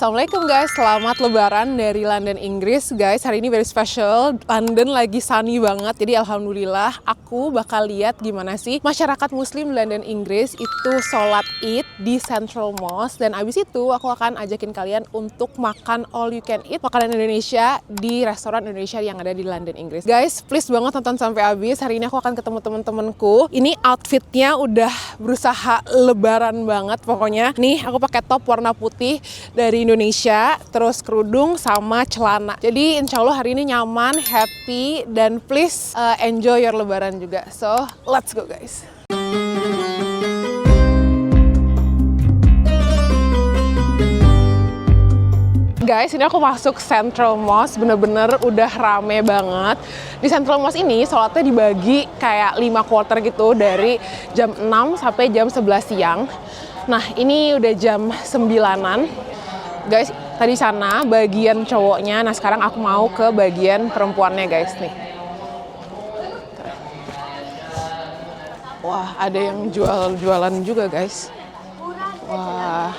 Assalamualaikum guys, selamat lebaran dari London, Inggris. Guys, hari ini very special, London lagi sunny banget. Jadi alhamdulillah aku bakal lihat gimana sih masyarakat muslim London, Inggris itu sholat Id di Central Mosque. Dan abis itu aku akan ajakin kalian untuk makan all you can eat makanan Indonesia di restoran Indonesia yang ada di London, Inggris. Guys, please banget tonton sampai habis. Hari ini aku akan ketemu temen-temenku. Ini outfitnya udah berusaha lebaran banget pokoknya. Nih aku pakai top warna putih dari Indonesia, terus kerudung sama celana. Jadi insya Allah hari ini nyaman, happy, dan please enjoy your lebaran juga. So let's go guys. Guys, ini aku masuk Central Mosque, bener-bener udah rame banget. Di Central Mosque ini sholatnya dibagi kayak 5 quarter gitu, dari jam 6 sampai jam 11 siang. Nah, ini udah jam 9-an. Guys, tadi sana bagian cowoknya, nah sekarang aku mau ke bagian perempuannya guys nih. Wah, ada yang jualan juga guys. Wah.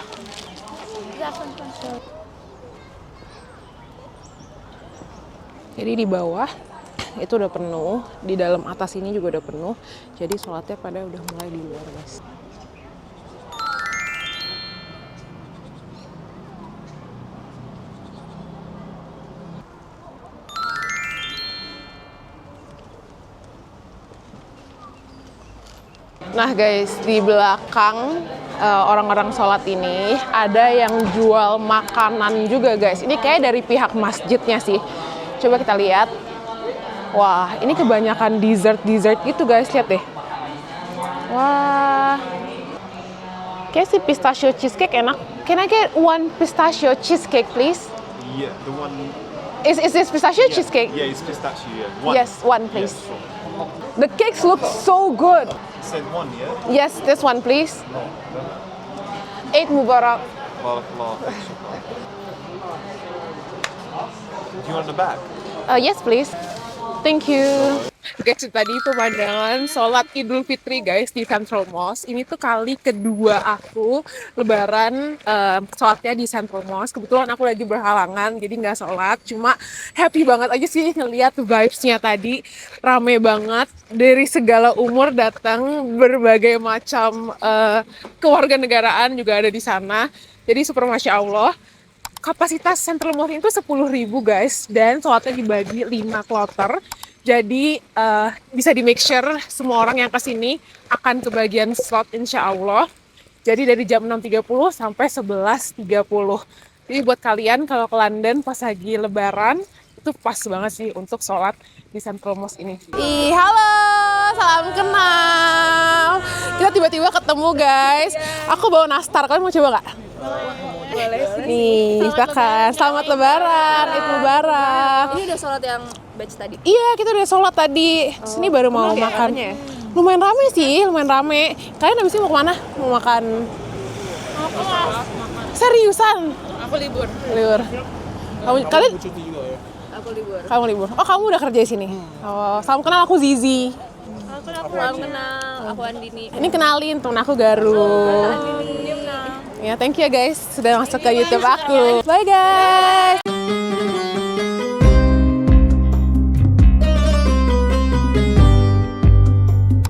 Jadi di bawah itu udah penuh, di dalam atas ini juga udah penuh. Jadi sholatnya pada udah mulai di luar guys. Nah guys, di belakang orang-orang sholat ini ada yang jual makanan juga guys. Ini kayak dari pihak masjidnya sih. Coba kita lihat. Wah, ini kebanyakan dessert gitu guys, lihat deh. Wah, kayak si pistachio cheesecake enak. Can I get one pistachio cheesecake please? Yeah, the one. Is this pistachio cheesecake? Yeah, it's pistachio. Yeah. One. Yes, one please. Yes, sure. The cakes look so good. Said one, yeah. Yes, this one please. No. Eid Mubarak. Barakallah. Do you want the back? Yes please. Thank you. Guys, tadi pemandangan sholat Idul Fitri guys di Central Mosque. Ini tuh kali kedua aku lebaran sholatnya di Central Mosque. Kebetulan aku lagi berhalangan jadi nggak sholat. Cuma happy banget aja sih ngeliat vibes-nya tadi. Rame banget, dari segala umur datang, berbagai macam kewarganegaraan juga ada di sana. Jadi super Masya Allah. Kapasitas Central Mosque itu 10.000 guys, dan sholatnya dibagi 5 kloter. Jadi bisa di make sure semua orang yang kesini akan kebagian slot insya Allah. Jadi dari jam 6.30 sampai 11.30. Jadi buat kalian kalau ke London pas lagi lebaran, itu pas banget sih untuk sholat di Central Mosque ini. Halo, salam kenal. Kita tiba-tiba ketemu guys. Aku bawa nastar, kalian mau coba nggak? Boleh sih. Nih, silakan. Selamat lebaran, Id Mubarak. Ini udah sholat yang batch tadi? Iya, kita udah sholat tadi. Sini baru mau makan. Ya? Lumayan rame sih, lumayan rame. Kalian habis ini mau kemana? Mau makan? Seriusan? Aku libur. Libur. Kalian? Aku libur. Kamu libur. Oh, kamu udah kerja di sini? Oh, salam kenal, aku Zizi. Aku belum kenal. Aku Andini. Ini kenalin temen aku Garu. Andini. Ya, thank you ya guys sudah masuk ke YouTube aku. Bye guys.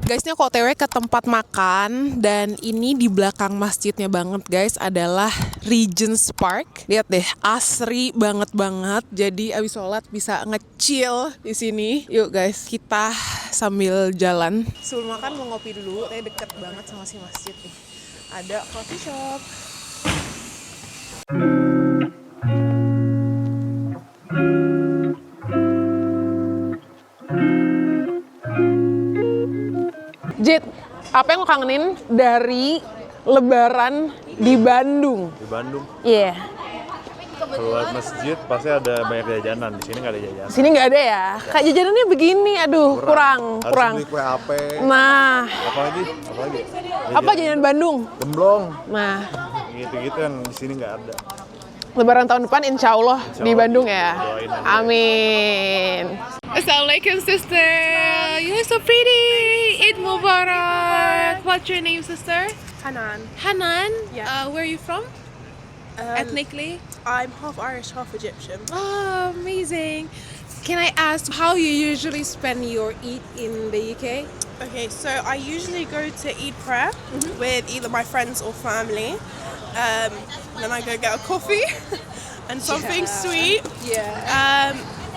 Guys, ini aku OTW ke tempat makan, dan ini di belakang masjidnya banget guys adalah Regent's Park. Lihat deh, asri banget. Jadi abis sholat bisa nge-chill di sini. Yuk guys, kita sambil jalan. Sebelum makan mau ngopi dulu, tapi deket banget sama si masjid nih. Ada coffee shop. Jit, apa yang lo kangenin dari lebaran di Bandung? Di Bandung. Iya. Keluar masjid pasti ada banyak jajanan. Di sini nggak ada jajanan. Sini nggak ada ya? Kayak jajanannya begini, aduh, kurang. Harus beli kue ape. Nah, Apalagi? apa jajanan Bandung? Gemblong. Nah, Gitu-gitu yang di sini nggak ada. lebaran tahun depan insya Allah di Bandung ya. Doain aja. Amin. Assalamualaikum sister. You look so pretty. Eid Mubarak. What's your name sister? Hanan. Hanan. Yeah. Where are you from? ethnically? I'm half Irish, half Egyptian. Oh, amazing. Can I ask how you usually spend your Eid in the UK? Okay, so I usually go to Eid prayer with either my friends or family. Then I go get a coffee and something sweet. Yeah.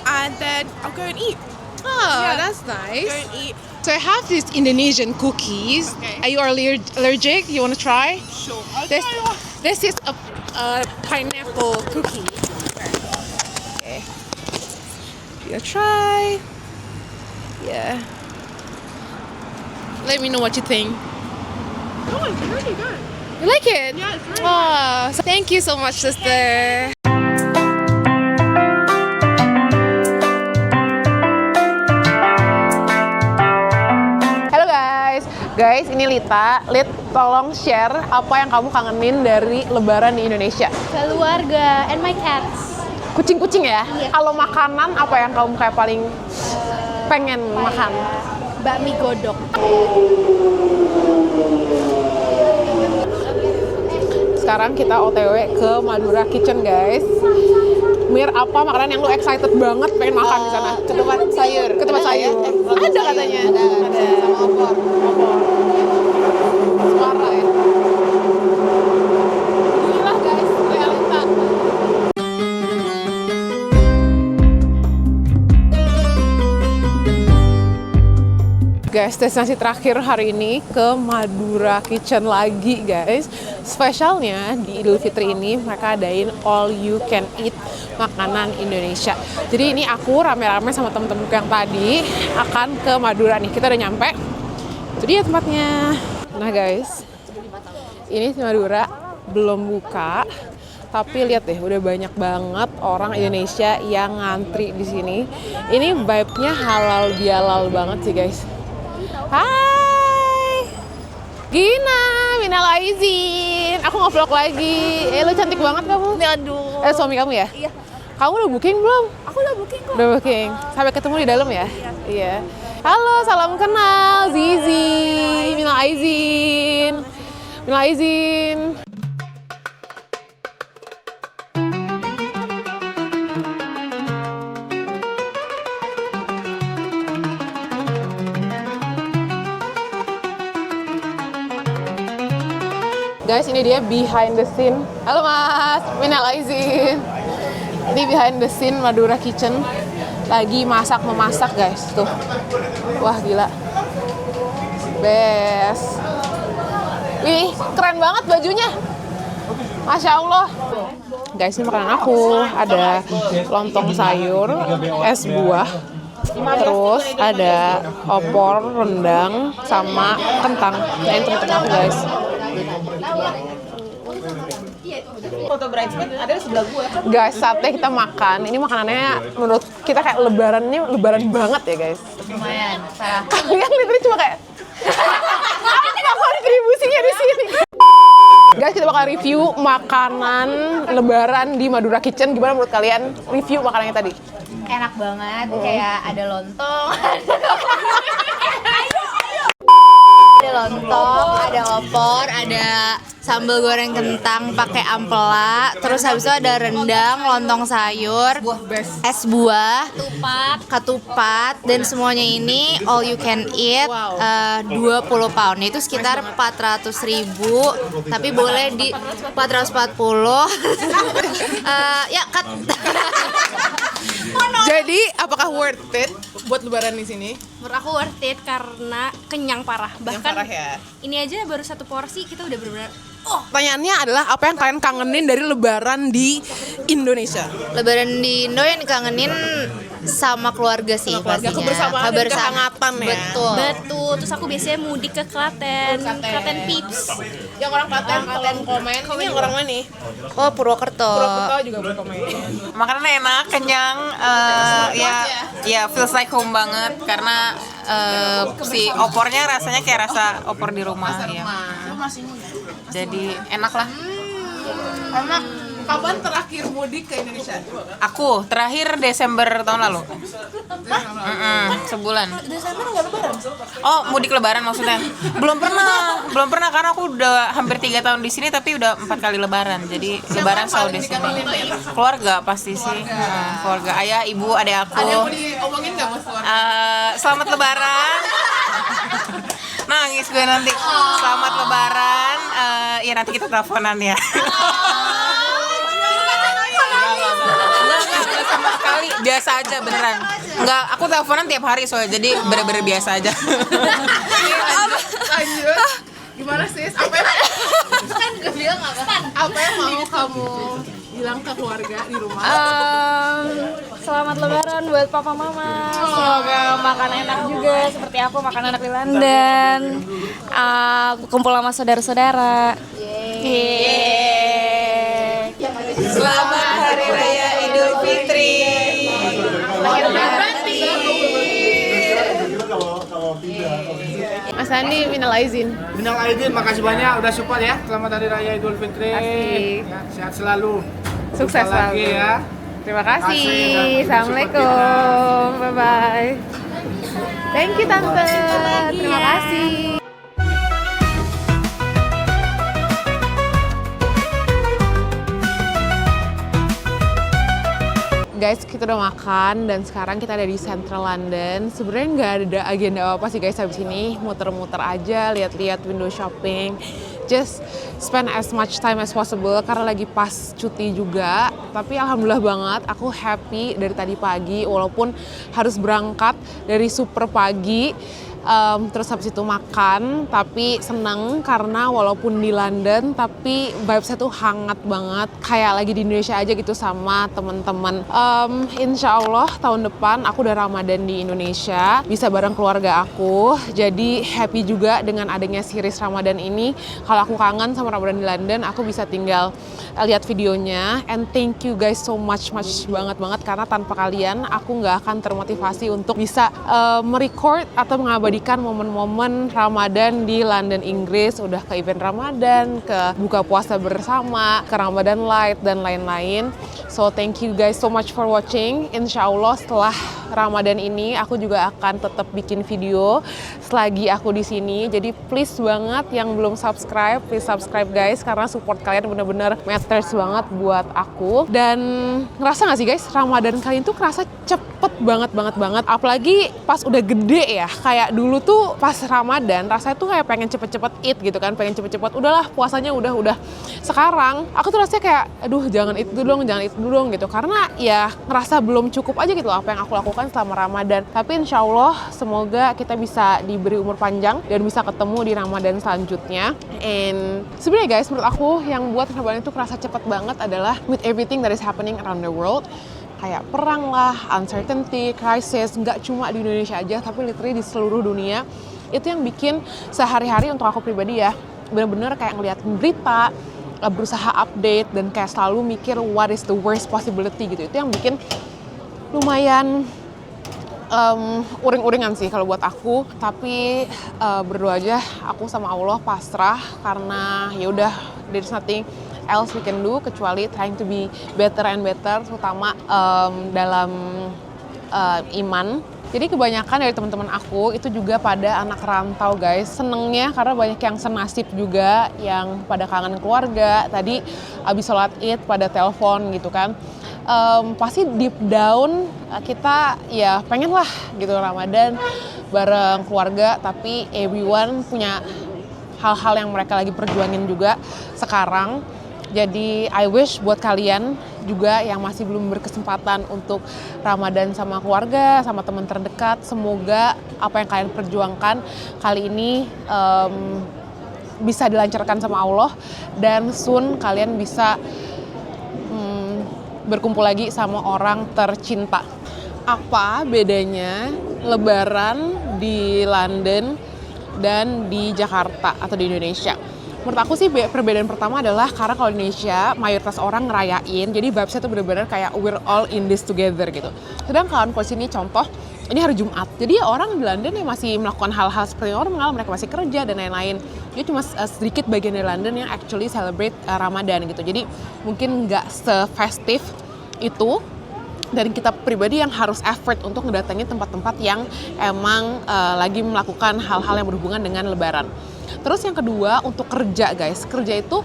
And then I'll go and eat. Oh, Yeah. that's Go nice. and eat. So I have these Indonesian cookies. Okay. Are you allergic? You want to try? Sure. This is a pineapple cookie. Okay. You try. Yeah. Let me know what you think. Oh, it's really good. You like it? Yeah, it's really Oh, so thank you so much, sister. Halo guys, ini Lita. Lit, tolong share apa yang kamu kangenin dari Lebaran di Indonesia. Keluarga and my cats. Kucing-kucing ya? Iya. Kalau makanan, apa yang kamu kayak paling pengen makan? Bakmi godok. Sekarang kita OTW ke Madura Kitchen, guys. Mir, apa makanan yang lu excited banget pengen makan di sana? Ketupat sayur. Ketupat sayur. Ada katanya. Ada. Sama opor. Suara ya. Gila guys, realita. Guys, destinasi terakhir hari ini ke Madura Kitchen lagi guys. Spesialnya di Idul Fitri ini mereka adain all you can eat makanan Indonesia. Jadi ini aku rame-rame sama temen-temenku yang tadi akan ke Madura nih. Kita udah nyampe. Itu dia tempatnya. Nah guys, ini di Madura belum buka. Tapi lihat deh, udah banyak banget orang Indonesia yang ngantri di sini. Ini vibe-nya halal bihalal banget sih guys. Hai Gina, minal aizin. Aku nge-vlog lagi. Lu cantik banget kamu. Aduh. Suami kamu ya? Iya. Kamu udah booking belum? Aku udah booking kok. Udah booking. Sampai ketemu di dalam ya? Iya. Halo, salam kenal Zizi. Minal aizin. Minal aizin. Guys, ini dia behind the scene. Halo Mas, minal aizin. Ini behind the scene Madura Kitchen. Lagi memasak guys, tuh. Wah, gila. Best. Wih, keren banget bajunya. Masya Allah. Guys, ini makanan aku. Ada lontong sayur, es buah, terus ada opor, rendang, sama kentang. Nah, ini temen-temen aku guys. Foto bridesmaid ada di sebelah gue. Guys, saatnya kita makan. Ini makanannya menurut kita kayak lebaran banget ya guys. Lumayan. Kalian literally cuma kayak apa kontribusinya di sini? Guys, kita bakal review makanan lebaran di Madura Kitchen. Gimana menurut kalian review makanannya tadi? Enak banget, kayak ada lontong. Ada lontong, ada opor, ada sambal goreng kentang pakai ampela, terus habis itu ada rendang, lontong sayur, es buah, ketupat, dan semuanya ini all you can eat. 20 pound, itu sekitar 400.000, tapi boleh di 440. Ya, cut. Jadi, apakah worth it buat lebaran di sini? Menurut aku worth it karena kenyang parah. Bahkan parah ya. ini aja baru satu porsi kita udah benar-benar Pertanyaannya adalah apa yang kalian kangenin dari lebaran di Indonesia? Lebaran di Indo yang dikangenin sama keluarga sih Keluarga, pastinya. kebersamaan dan kehangatan ya. Betul. Terus aku biasanya mudik ke Klaten. Klaten Pips. Yang orang Klaten komen. Ini yang orang mana nih? Oh, Purwokerto. Purwokerto juga berkomen. Makanannya enak, kenyang, ya feels like home banget karena si opornya rasanya kayak rasa opor di rumah ya. Jadi enak lah. Enak. Kapan terakhir mudik ke Indonesia? Aku terakhir Desember tahun lalu. Sebulan. Desember nggak lebaran? Oh, mudik lebaran maksudnya? Belum pernah karena aku udah hampir 3 tahun di sini tapi udah 4 kali lebaran. Jadi lebaran selalu di sini. Keluarga pasti sih. Keluarga ayah, ibu, adik aku. Ada yang mau diomongin nggak mas keluarga? Selamat lebaran. Nangis gue nanti. Selamat lebaran. Ya nanti kita teleponan ya. Enggak sama sekali. Biasa aja beneran. Enggak, aku teleponan tiap hari soalnya jadi bener-bener biasa aja. Lanjut. Gimana sis? Apa yang mau kamu bilang ke keluarga di rumah? Selamat lebaran buat papa mama. Semoga makan enak juga seperti aku makan enak di London. Kumpul sama saudara-saudara. Selamat Hari Raya Idul Fitri. Mas Andi minal aizin. Minal aidin, makasih banyak udah support ya. Selamat Hari Raya Idul Fitri. Asik. Ya, sehat selalu. Sukses Jumpa lagi selalu. ya. Terima kasih. Kasih. Assalamualaikum. Bye bye. Thank you tante. Terima kasih. Guys, kita udah makan dan sekarang kita ada di Central London. Sebenarnya nggak ada agenda apa sih guys habis ini. Muter-muter aja, lihat-lihat window shopping. Just spend as much time as possible karena lagi pas cuti juga. Tapi alhamdulillah banget, aku happy dari tadi pagi walaupun harus berangkat dari super pagi. Terus habis itu makan, tapi seneng karena walaupun di London tapi vibes-nya tuh hangat banget kayak lagi di Indonesia aja gitu sama temen-temen. Insya Allah tahun depan aku udah Ramadan di Indonesia, bisa bareng keluarga aku, jadi happy juga dengan adanya series Ramadan ini. Kalau aku kangen sama Ramadan di London, aku bisa tinggal lihat videonya. And thank you guys so much banget karena tanpa kalian aku nggak akan termotivasi untuk bisa merecord atau mengabadikan momen-momen Ramadan di London, Inggris. Udah ke event Ramadan, ke buka puasa bersama, ke Ramadan Light dan lain-lain. So thank you guys so much for watching. Insya Allah setelah Ramadan ini aku juga akan tetap bikin video selagi aku di sini. Jadi please banget yang belum subscribe, please subscribe guys karena support kalian bener-bener matters banget buat aku. Dan ngerasa nggak sih guys, Ramadan kali itu kerasa cepet banget. Apalagi pas udah gede ya, kayak dulu tuh pas Ramadan rasanya tuh kayak pengen cepet-cepet eat gitu kan, pengen cepet-cepet udahlah puasanya udah. Sekarang aku tuh rasanya kayak aduh jangan itu dong gitu karena ya ngerasa belum cukup aja gitu loh apa yang aku lakukan selama Ramadan. Tapi insya Allah semoga kita bisa diberi umur panjang dan bisa ketemu di Ramadan selanjutnya. And sebenarnya guys, menurut aku yang buat Ramadan itu kerasa cepet banget adalah with everything that is happening around the world. Kayak perang lah, uncertainty, crisis, nggak cuma di Indonesia aja, tapi literally di seluruh dunia. Itu yang bikin sehari-hari untuk aku pribadi ya, bener-bener kayak ngeliatin berita, berusaha update, dan kayak selalu mikir what is the worst possibility gitu. Itu yang bikin lumayan uring-uringan sih kalau buat aku. Tapi berdoa aja aku sama Allah pasrah karena ya udah there's nothing else we can do kecuali trying to be better and better, terutama dalam iman. Jadi kebanyakan dari teman-teman aku itu juga pada anak rantau guys. Senengnya karena banyak yang senasib juga, yang pada kangen keluarga. Tadi abis sholat Id pada telepon gitu kan. Pasti deep down kita ya pengen lah gitu Ramadan bareng keluarga, tapi everyone punya hal-hal yang mereka lagi perjuangin juga sekarang. Jadi I wish buat kalian juga yang masih belum berkesempatan untuk Ramadan sama keluarga, sama teman terdekat, semoga apa yang kalian perjuangkan kali ini bisa dilancarkan sama Allah dan soon kalian bisa berkumpul lagi sama orang tercinta. Apa bedanya Lebaran di London dan di Jakarta atau di Indonesia? Menurut aku sih perbedaan pertama adalah karena kalau di Indonesia mayoritas orang ngerayain, jadi vibes-nya tuh bener-bener kayak we're all in this together gitu. Sedangkan kalau di sini contoh, ini hari Jumat. Jadi ya orang di London yang masih melakukan hal-hal seperti normal, mereka masih kerja dan lain-lain. Jadi cuma sedikit bagian dari London yang actually celebrate Ramadan gitu. Jadi mungkin nggak se-festive itu. Dan kita pribadi yang harus effort untuk ngedatangi tempat-tempat yang emang lagi melakukan hal-hal yang berhubungan dengan Lebaran. Terus yang kedua untuk kerja guys, kerja itu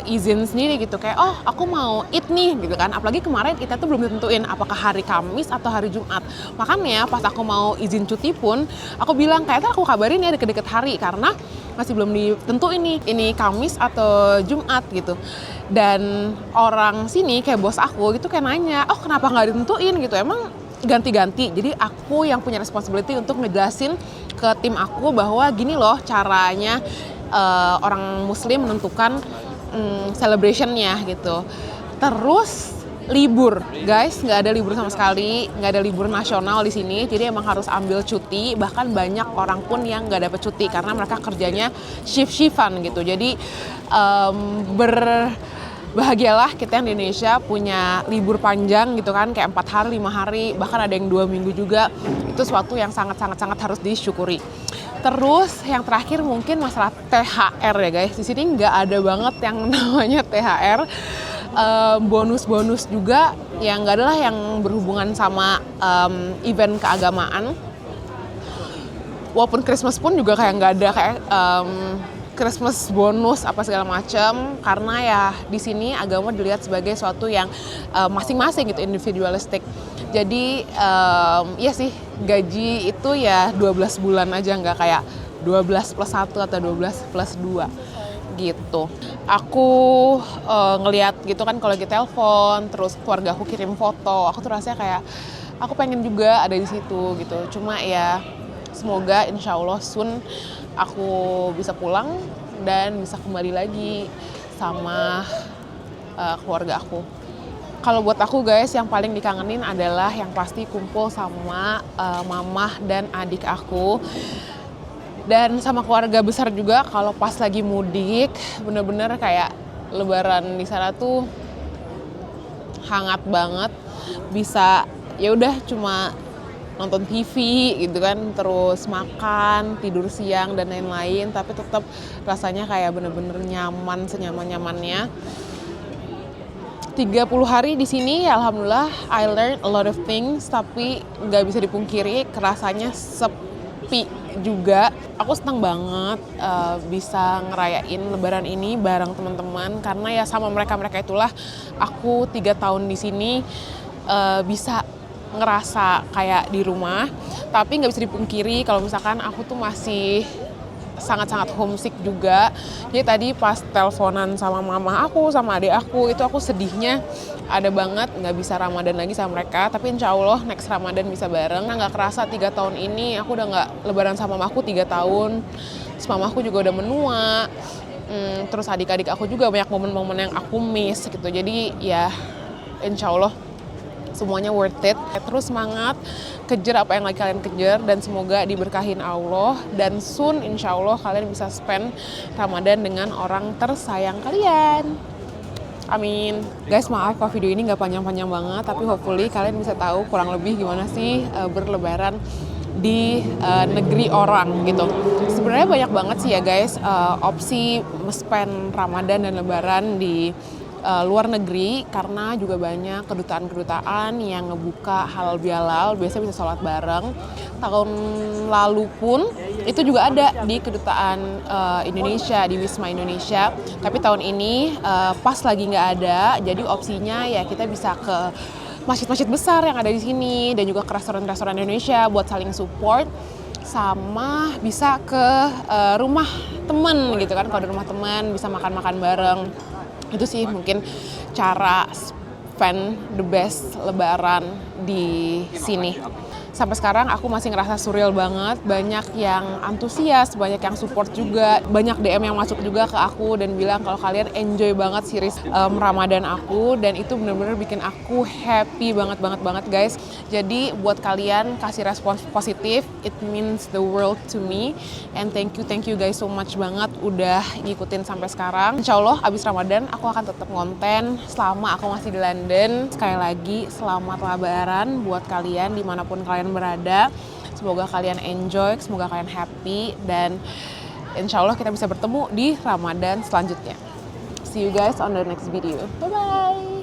izin sendiri gitu, kayak oh aku mau Eid nih gitu kan. Apalagi kemarin kita tuh belum ditentuin apakah hari Kamis atau hari Jumat. Makanya pas aku mau izin cuti pun aku bilang kayak aku kabarin ya deket-deket hari karena masih belum ditentuin nih ini Kamis atau Jumat gitu. Dan orang sini kayak bos aku gitu kayak nanya, oh kenapa nggak ditentuin gitu, emang ganti-ganti. Jadi aku yang punya responsibility untuk ngejelasin ke tim aku bahwa gini loh caranya orang muslim menentukan celebrationnya gitu. Terus libur guys, nggak ada libur sama sekali, nggak ada libur nasional di sini. Jadi emang harus ambil cuti, bahkan banyak orang pun yang nggak dapet cuti karena mereka kerjanya shift-shiftan gitu. Jadi bahagialah kita yang di Indonesia punya libur panjang gitu kan, kayak 4 hari, 5 hari, bahkan ada yang 2 minggu juga. Itu suatu yang sangat-sangat harus disyukuri. Terus yang terakhir mungkin masalah THR ya guys. Di sini nggak ada banget yang namanya THR. Bonus-bonus juga yang nggak adalah yang berhubungan sama event keagamaan. Walaupun Christmas pun juga kayak nggak ada kayak Christmas bonus apa segala macam, karena ya di sini agama dilihat sebagai suatu yang masing-masing gitu, individualistik. Jadi ya sih gaji itu ya 12 bulan aja, nggak kayak 12 plus 1 atau 12 plus 2 gitu. Aku ngelihat gitu kan kalau lagi telepon, terus keluarga aku kirim foto, aku tuh rasanya kayak aku pengen juga ada di situ gitu. Cuma ya semoga insya Allah soon aku bisa pulang dan bisa kembali lagi sama keluarga aku. Kalau buat aku guys, yang paling dikangenin adalah yang pasti kumpul sama mamah dan adik aku. Dan sama keluarga besar juga kalau pas lagi mudik, bener-bener kayak lebaran di sana tuh hangat banget. Bisa ya udah cuma nonton TV gitu kan, terus makan, tidur siang dan lain-lain, tapi tetap rasanya kayak bener-bener nyaman, senyaman-nyamannya. 30 hari di sini ya alhamdulillah I learned a lot of things, tapi nggak bisa dipungkiri kerasanya sepi juga. Aku senang banget bisa ngerayain lebaran ini bareng teman-teman, karena ya sama mereka-mereka itulah aku 3 tahun di sini bisa ngerasa kayak di rumah. Tapi nggak bisa dipungkiri kalau misalkan aku tuh masih sangat-sangat homesick juga. Jadi tadi pas teleponan sama mama aku, sama adik aku, itu aku sedihnya ada banget, nggak bisa Ramadan lagi sama mereka. Tapi insya Allah next Ramadan bisa bareng. Nah nggak kerasa 3 tahun ini aku udah nggak lebaran sama mamaku 3 tahun. Terus mamaku juga udah menua. Terus adik-adik aku juga banyak momen-momen yang aku miss gitu. Jadi ya insya Allah semuanya worth it. Terus semangat, kejar apa yang lagi kalian kejar, dan semoga diberkahin Allah. Dan soon insya Allah kalian bisa spend Ramadan dengan orang tersayang kalian. Amin. Guys, maaf kalau video ini nggak panjang-panjang banget, tapi hopefully kalian bisa tahu kurang lebih gimana sih berlebaran di negeri orang gitu. Sebenarnya banyak banget sih ya guys opsi spend Ramadan dan Lebaran di luar negeri, karena juga banyak kedutaan-kedutaan yang ngebuka halal bihalal, biasanya bisa sholat bareng. Tahun lalu pun itu juga ada di kedutaan Indonesia, di Wisma Indonesia. Tapi tahun ini pas lagi nggak ada, jadi opsinya ya kita bisa ke masjid-masjid besar yang ada di sini, dan juga ke restoran-restoran Indonesia buat saling support. Sama bisa ke rumah temen gitu kan, kalau di rumah temen bisa makan-makan bareng. Itu sih mungkin cara spend the best lebaran di sini. Sampai sekarang aku masih ngerasa surreal banget, banyak yang antusias, banyak yang support juga, banyak DM yang masuk juga ke aku dan bilang kalau kalian enjoy banget series Ramadan aku, dan itu bener-bener bikin aku happy banget guys. Jadi buat kalian kasih respons positif, it means the world to me, and thank you guys so much banget udah ngikutin sampai sekarang. Insya Allah abis Ramadan aku akan tetap konten selama aku masih di London. Sekali lagi selamat lebaran buat kalian dimanapun kalian kalian berada. Semoga kalian enjoy, semoga kalian happy, dan insya Allah kita bisa bertemu di Ramadan selanjutnya. See you guys on the next video. Bye-bye!